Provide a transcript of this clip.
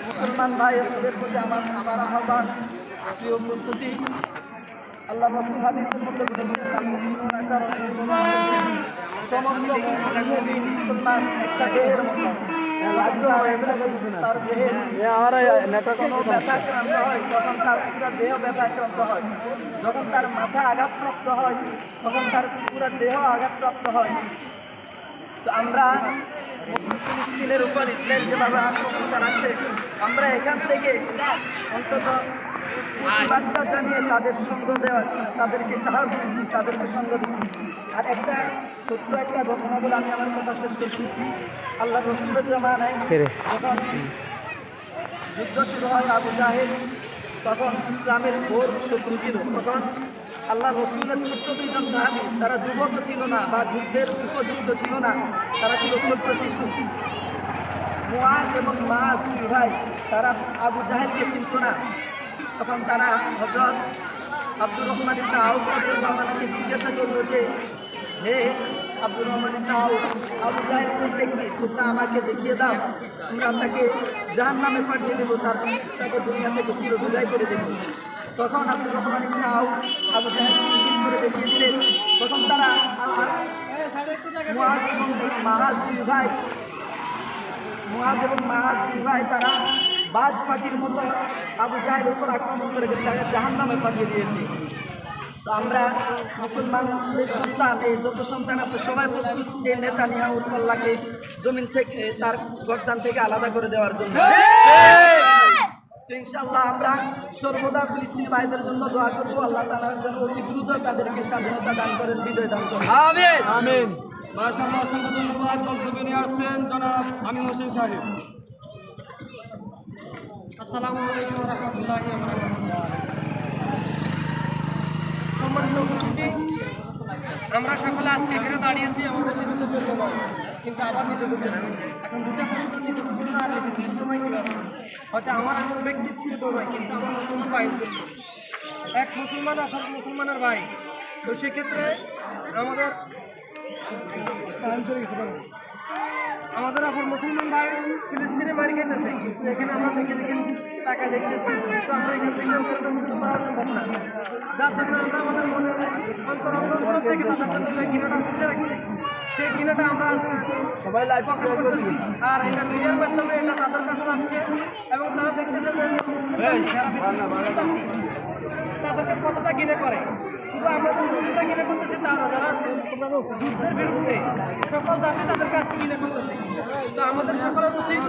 মুসলমান ভাইদের প্রতি আমার আহ্বান, প্রিয় উপস্থিতি, আল্লাহ রাসূল হাদিসের মধ্যে বলেছেন, সমস্ত মুসলমান একটা দেহের মতো। তার দেহের কোনো ব্যথাক্রান্ত হয় তখন তার পুরা দেহ ব্যথাক্রান্ত হয়, যখন তার মাথা আঘাতপ্রাপ্ত হয় তখন তার পুরা দেহ আঘাতপ্রাপ্ত হয়। তো আমরা ফিলিস্তিনের উপর ইসরায়েল যেভাবে আক্রমণ চালাচ্ছে, আমরা এখান থেকে অন্তত প্রতিবাদটা জানিয়ে তাদের সঙ্গ দেওয়া, তাদেরকে সাহস দিচ্ছি, তাদেরকে সঙ্গ দিচ্ছি। আর ছোট্ট একটা ঘটনা বলে আমি আমার কথা শেষ করছি। আল্লাহ রাসূলের জামানায় যখন যুদ্ধ শুরু হয় আবু জাহেল, তখন ইসলামের ঘোর শত্রু ছিল। তখন আল্লাহ রাসূলের ছোট্ট দুইজন সাহাবী, তারা যুবকও ছিল না বা যুদ্ধের উপযুক্ত ছিল না, তারা ছিল ছোট্ট শিশু। মুআজ এবং মাআজ দুই ভাই, তারা আবু জাহেলকে চিনত না। তখন তারা হযরত আব্দুর রহমান ইবনে আউফ রাদিয়াল্লাহু আনহুকে জিজ্ঞাসা করলো যে, হে আব্দুর রহমান ইবনে আউফ, আবু জাহেল কোন ব্যক্তি? তোমরা আমাকে দেখিয়ে দাও, আমরা তাকে জাহান্নামে পাঠিয়ে দেবো, তাকে দুনিয়া থেকে চিরবিদায় করে দেবো। তখন আব্দুর রহমান ইবনে আউফ আবু জাহেলকে ইঙ্গিত করে দেখিয়ে দিলেন। তখন তারা মুআজ এবং মাআজ দুই ভাই তারা বাজ পাখির মতো আবু জাহেলের উপর আক্রমণ করে তাকে জাহান্নামে পাঠিয়ে দিয়েছে। তো আমরা মুসলমানদের সন্তান, এই যত সন্তান আছে সবাই প্রস্তুত এই নেতানিয়াহুকে জমিন থেকে, তার গর্দান থেকে আলাদা করে দেওয়ার জন্য। তো ইনশাআল্লাহ আমরা সর্বদা ফিলিস্তিনি ভাইদের জন্য দোয়া করবো, আল্লাহ তাআলার জন্য অতি দ্রুত তাদেরকে স্বাধীনতা দান করেন, বিজয় দান করেন। আমিন আমিন। মাশাআল্লাহ, অসংখ্য ধন্যবাদ। বক্তব্য নিয়ে আসছেন জনাব আমিন হোসেন সাহেব। আসসালামু আলাইকুম ওয়া রাহমাতুল্লাহি ওয়া বারাকাতুহু। সম্মানিত উপস্থিতি, আমরা সকলে আজকে এখানে দাঁড়িয়েছি আমাদের নিজেদের জন্য নয়, কিন্তু আবার নিজেদের জন্য। এখন দুটো ক্ষেত্রে নিজেদের জন্য আর নিজেদের সময় কি ব্যাপার, হয়তো আমার এমন ব্যক্তিত্ব নয়, কিন্তু আমার মুসলমান ভাইয়ের জন্য। এক মুসলমান অপর মুসলমানের ভাই, তো সেক্ষেত্রে আমাদের অপর মুসলমান ভাই ফিলিস্তিনে মারি খেতেছে, কিন্তু এখানে আমরা দেখে টাকা দেখতেছি। তো আমরা এখান থেকে ওদেরকে মুক্ত করা সম্ভব না, যার জন্য আমরা আমাদের মনের অন্তরস্থল থেকে তাদের জন্য যে ঘৃণাটা মুছে রাখছি, সেই ঘৃণাটা আমরা সবাই লাইভ প্রকাশ করতেছি। আর এটা মিডিয়ার মাধ্যমে এটা তাদের কাছে যাচ্ছে এবং তারা দেখতেছে যে তাদেরকে কতটা ঘৃণা করে। শুধু আমরা তো মুসলিমরা ঘৃণা করতেছি, তারা যারা যুদ্ধের বিরুদ্ধে সকল জাতি তাদের কাছে ঘৃণা করতেছে। তো আমাদের সকলের উচিত